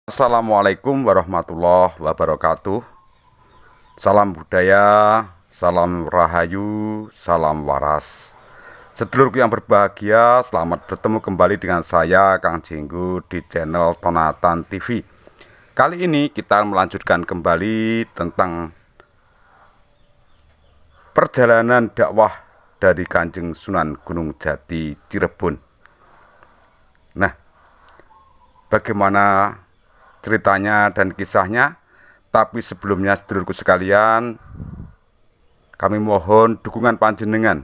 Assalamualaikum warahmatullahi wabarakatuh. Salam budaya, salam rahayu, salam waras. Sedulurku yang berbahagia, selamat bertemu kembali dengan saya Kang Jenggo di channel Tonatan TV. Kali ini kita melanjutkan kembali tentang perjalanan dakwah dari Kanjeng Sunan Gunung Jati Cirebon. Nah, bagaimana ceritanya dan kisahnya? Tapi sebelumnya sedulurku sekalian, kami mohon dukungan panjenengan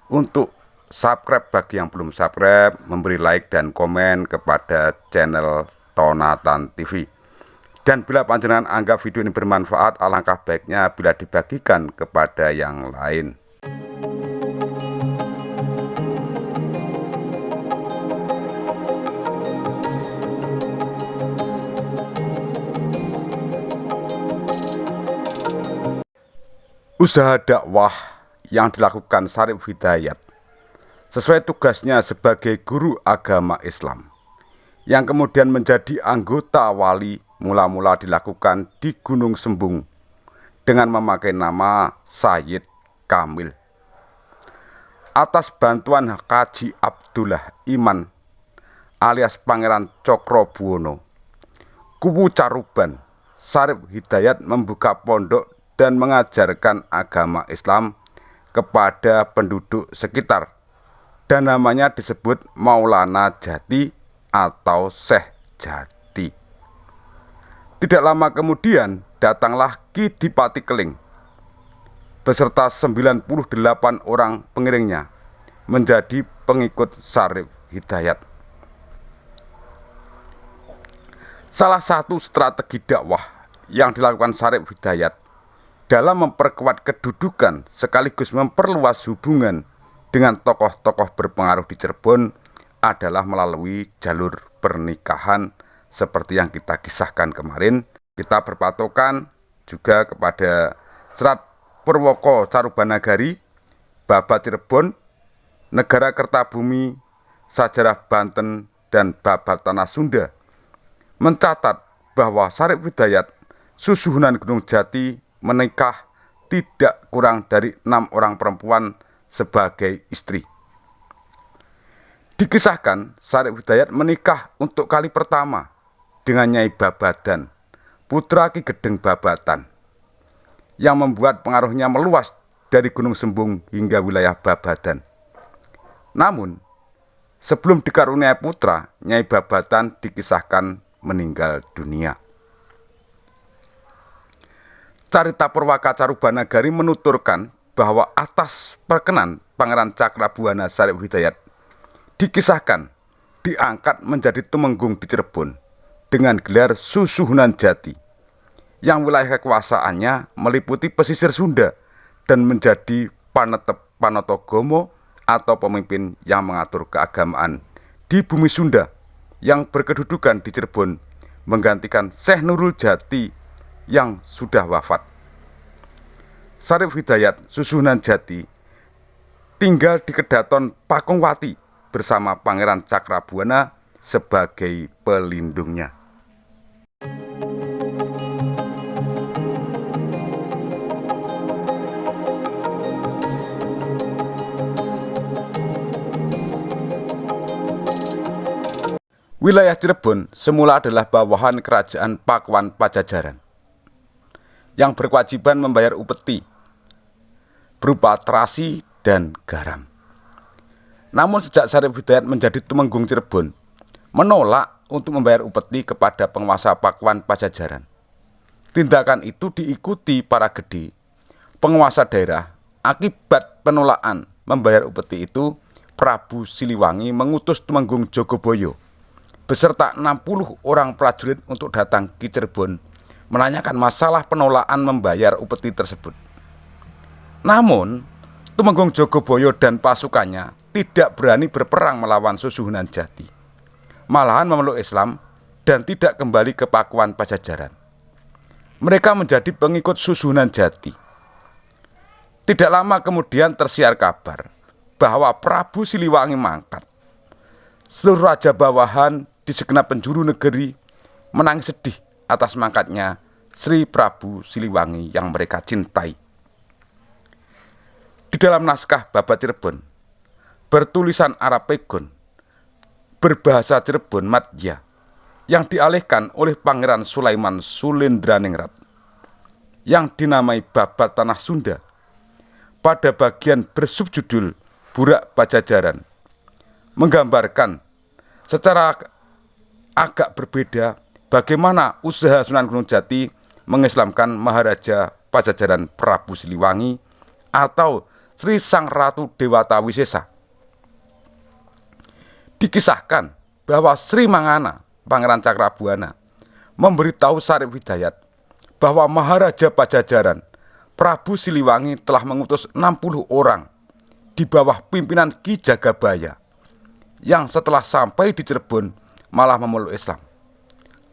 untuk subscribe bagi yang belum subscribe, memberi like dan komen kepada channel Tonatan TV. Dan bila panjenengan anggap video ini bermanfaat, alangkah baiknya bila dibagikan kepada yang lain. Usaha dakwah yang dilakukan Syarif Hidayat sesuai tugasnya sebagai guru agama Islam, yang kemudian menjadi anggota wali, mula-mula dilakukan di Gunung Sembung dengan memakai nama Sayyid Kamil. Atas bantuan Kaji Abdullah Iman alias Pangeran Cokrobuwono, Kuwu Caruban, Syarif Hidayat membuka pondok dan mengajarkan agama Islam kepada penduduk sekitar, dan namanya disebut Maulana Jati atau Syekh Jati. Tidak lama kemudian datanglah Ki Dipati Keling beserta 98 orang pengiringnya menjadi pengikut Syarif Hidayat. Salah satu strategi dakwah yang dilakukan Syarif Hidayat dalam memperkuat kedudukan sekaligus memperluas hubungan dengan tokoh-tokoh berpengaruh di Cirebon adalah melalui jalur pernikahan seperti yang kita kisahkan kemarin. Kita berpatokan juga kepada Serat Purwoko Carubanagari, Babat Cirebon, Negara Kertabumi, Sajarah Banten, dan Babat Tanah Sunda mencatat bahwa Syarif Hidayat Susuhunan Gunung Jati menikah tidak kurang dari 6 orang perempuan sebagai istri. Dikisahkan Syarif Hidayat menikah untuk kali pertama dengan Nyai Babadan, putra Ki Gedeng Babatan, yang membuat pengaruhnya meluas dari Gunung Sembung hingga wilayah Babadan. Namun, sebelum dikaruniai putra, Nyai Babatan dikisahkan meninggal dunia. Carita Purwaka Carubanagari menuturkan bahwa atas perkenan Pangeran Cakrabuana Syarif Hidayat dikisahkan diangkat menjadi tumenggung di Cirebon dengan gelar Susuhunan Jati, yang wilayah kekuasaannya meliputi pesisir Sunda dan menjadi Panetogomo atau pemimpin yang mengatur keagamaan di bumi Sunda yang berkedudukan di Cirebon, menggantikan Syekh Nurul Jati yang sudah wafat. Syarif Hidayat Susuhunan Jati tinggal di Kedaton Pakungwati bersama Pangeran Cakrabuana sebagai pelindungnya. Wilayah Cirebon semula adalah bawahan kerajaan Pakuan Pajajaran yang berkewajiban membayar upeti berupa terasi dan garam. Namun sejak Syarif Hidayat menjadi tumenggung Cirebon, menolak untuk membayar upeti kepada penguasa Pakuan Pajajaran. Tindakan itu diikuti para gede penguasa daerah. Akibat penolakan membayar upeti itu, Prabu Siliwangi mengutus Tumenggung Jogoboyo beserta 60 orang prajurit untuk datang ke Cirebon menanyakan masalah penolakan membayar upeti tersebut. Namun, Tumenggung Jogoboyo dan pasukannya tidak berani berperang melawan Susuhunan Jati, malahan memeluk Islam dan tidak kembali ke Pakuan Pajajaran. Mereka menjadi pengikut Susuhunan Jati. Tidak lama kemudian tersiar kabar bahwa Prabu Siliwangi mangkat. Seluruh raja bawahan di segenap penjuru negeri menangis sedih atas mangkatnya Sri Prabu Siliwangi yang mereka cintai. Di dalam naskah Babat Cirebon, bertulisan Arab Pegon, berbahasa Cirebon Madya, yang dialihkan oleh Pangeran Sulaiman Sulendraningrat, yang dinamai Babat Tanah Sunda, pada bagian bersubjudul Burak Pajajaran, menggambarkan secara agak berbeda bagaimana usaha Sunan Gunung Jati mengislamkan Maharaja Pajajaran Prabu Siliwangi atau Sri Sang Ratu Dewata Wisesa. Dikisahkan bahwa Sri Mangana, Pangeran Cakrabuana, memberitahu Syarif Hidayat bahwa Maharaja Pajajaran Prabu Siliwangi telah mengutus 60 orang di bawah pimpinan Ki Jagabaya, yang setelah sampai di Cirebon malah memeluk Islam.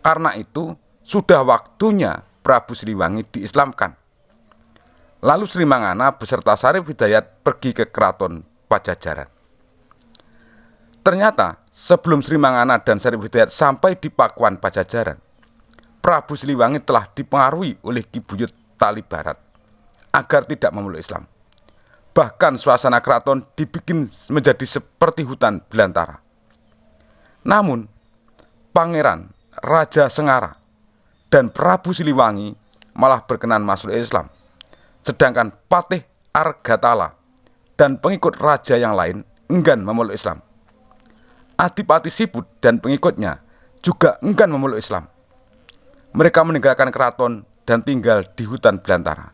Karena itu sudah waktunya Prabu Siliwangi diislamkan. Lalu Sri Mangana beserta Syarif Hidayat pergi ke keraton Pajajaran. Ternyata sebelum Sri Mangana dan Syarif Hidayat sampai di Pakuan Pajajaran, Prabu Siliwangi telah dipengaruhi oleh Ki Buyut Tali Barat agar tidak memeluk Islam. Bahkan suasana keraton dibikin menjadi seperti hutan belantara. Namun Pangeran, Raja Sengara, dan Prabu Siliwangi malah berkenan masuk Islam. Sedangkan Patih Argatala dan pengikut raja yang lain enggan memeluk Islam. Adipati Siput dan pengikutnya juga enggan memeluk Islam. Mereka meninggalkan keraton dan tinggal di hutan belantara.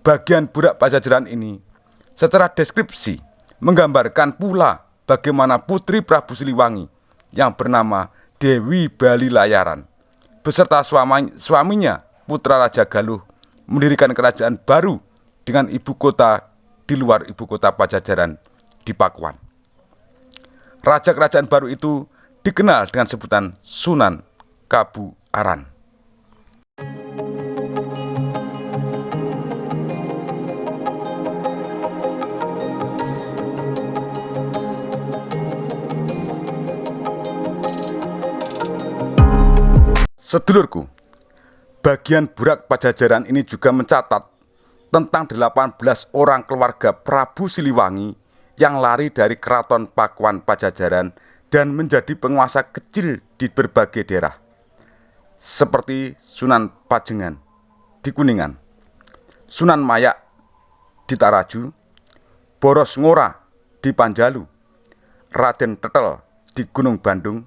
Bagian Burak Pajajaran ini secara deskripsi menggambarkan pula bagaimana putri Prabu Siliwangi yang bernama Dewi Bali Layaran beserta suaminya Putra Raja Galuh mendirikan kerajaan baru dengan ibu kota di luar ibu kota Pajajaran di Pakuan. Raja kerajaan baru itu dikenal dengan sebutan Sunan Kabu Aran. Sedulurku, bagian Burak Pajajaran ini juga mencatat tentang 18 orang keluarga Prabu Siliwangi yang lari dari keraton Pakuan Pajajaran dan menjadi penguasa kecil di berbagai daerah, seperti Sunan Pajengan di Kuningan, Sunan Mayak di Taraju, Boros Ngora di Panjalu, Raden Tetel di Gunung Bandung,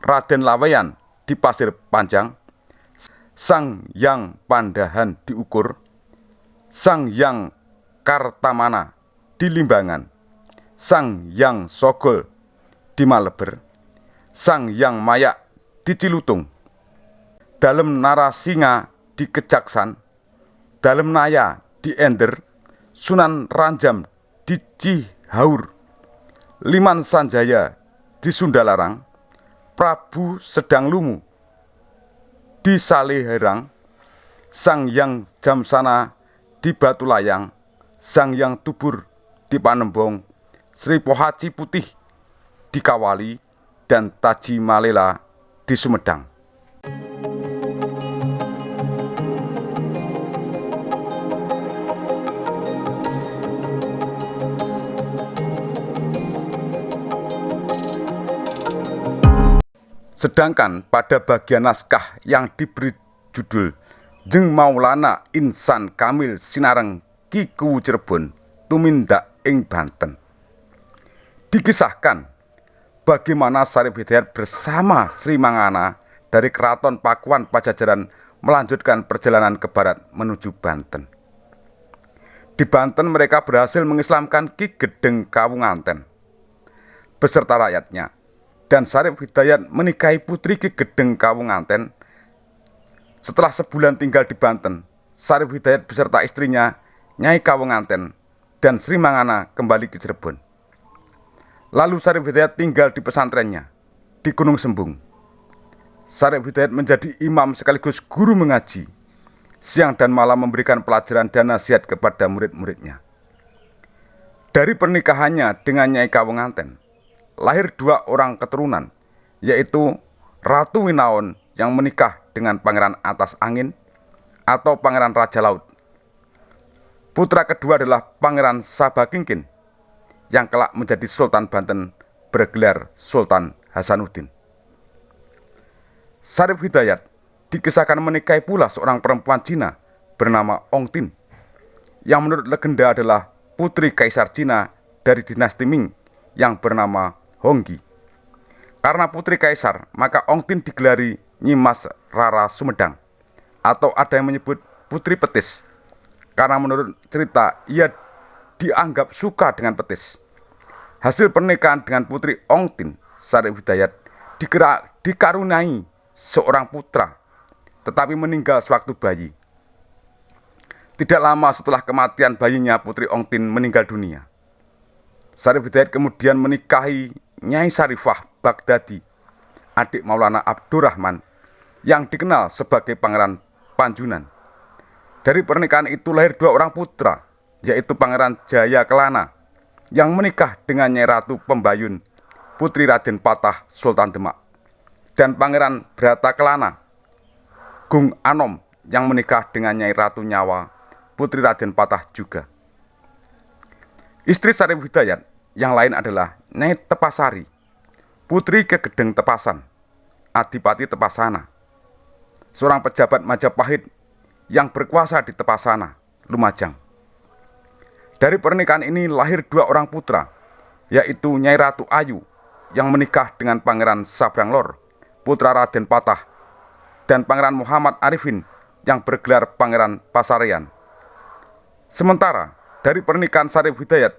Raden Laweyan di Pasir Panjang, Sang Hyang Pandahan di Ukur, Sang Hyang Kartamana di Limbangan, Sang Hyang Sogol di Maleber, Sang Hyang Mayak di Cilutung, Dalem Narasinga di Kejaksan, Dalem Naya di Ender, Sunan Ranjam di Cihaur, Liman Sanjaya di Sundalarang, Prabu Sedang Lumu di Saleherang, Sang Hyang Jamsana di Batu Layang, Sang Hyang Tubur di Panembong, Sri Pohaci Putih di Kawali, dan Taji Malela di Sumedang. Sedangkan pada bagian naskah yang diberi judul Jeng Maulana Insan Kamil Sinareng Ki Kuwu Cirebon tumindak ing Banten, dikisahkan bagaimana Syarif Hidayat bersama Sri Mangana dari keraton Pakuan Pajajaran melanjutkan perjalanan ke barat menuju Banten. Di Banten mereka berhasil mengislamkan Ki Gedeng Kawunganten beserta rakyatnya, dan Syarif Hidayat menikahi putri Ki Gedeng Kawunganten. Setelah sebulan tinggal di Banten, Syarif Hidayat beserta istrinya Nyai Kawunganten dan Sri Mangana kembali ke Cirebon. Lalu Syarif Hidayat tinggal di pesantrennya di Gunung Sembung. Syarif Hidayat menjadi imam sekaligus guru mengaji, siang dan malam memberikan pelajaran dan nasihat kepada murid-muridnya. Dari pernikahannya dengan Nyai Kawunganten lahir 2 orang keturunan, yaitu Ratu Winaon yang menikah dengan Pangeran Atas Angin atau Pangeran Raja Laut. Putra kedua adalah Pangeran Sabakingkin yang kelak menjadi Sultan Banten bergelar Sultan Hasanuddin. Syarif Hidayat dikisahkan menikahi pula seorang perempuan Cina bernama Ong Tin, yang menurut legenda adalah putri Kaisar Cina dari dinasti Ming yang bernama Honggi. Karena putri Kaisar, maka Ong Tin digelari Nyimas Rara Sumedang, atau ada yang menyebut Putri Petis, karena menurut cerita ia dianggap suka dengan petis. Hasil pernikahan dengan putri Ong Tin, Syarif Hidayat dikaruniai seorang putra, tetapi meninggal sewaktu bayi. Tidak lama setelah kematian bayinya, putri Ong Tin meninggal dunia. Syarif Hidayat kemudian menikahi Nyai Syarifah Baghdadi, adik Maulana Abdurrahman, yang dikenal sebagai Pangeran Panjunan. Dari pernikahan itu lahir dua orang putra, yaitu Pangeran Jaya Kelana yang menikah dengan Nyai Ratu Pembayun, putri Raden Patah Sultan Demak, dan Pangeran Brata Kelana Gung Anom yang menikah dengan Nyai Ratu Nyawa, putri Raden Patah juga. Istri Syarif Hidayat yang lain adalah Nyai Tepasari, putri Kegedeng Tepasan, Adipati Tepasana, seorang pejabat Majapahit yang berkuasa di Tepasana, Lumajang. Dari pernikahan ini lahir dua orang putra, yaitu Nyai Ratu Ayu yang menikah dengan Pangeran Sabranglor, putra Raden Patah, dan Pangeran Muhammad Arifin yang bergelar Pangeran Pasarean. Sementara dari pernikahan Syarif Hidayat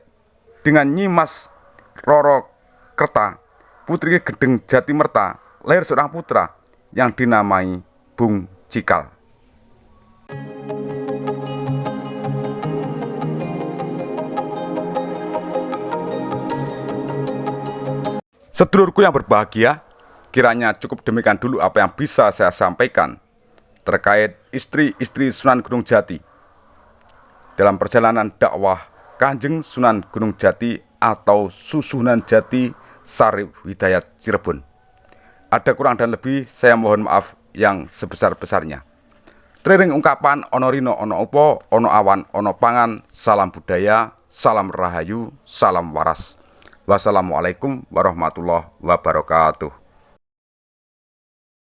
dengan Nyimas Roro Kerta, putri Gedeng Jatimerta, lahir seorang putra yang dinamai Bung Cikal. Sedulurku yang berbahagia, kiranya cukup demikian dulu apa yang bisa saya sampaikan terkait istri-istri Sunan Gunung Jati dalam perjalanan dakwah Kanjeng Sunan Gunung Jati atau Susunan Jati Syarif Hidayat Cirebon. Ada kurang dan lebih, saya mohon maaf yang sebesar-besarnya. Trering ungkapan ono rino ono opo, ono awan ono pangan, salam budaya, salam rahayu, salam waras. Wassalamualaikum warahmatullahi wabarakatuh.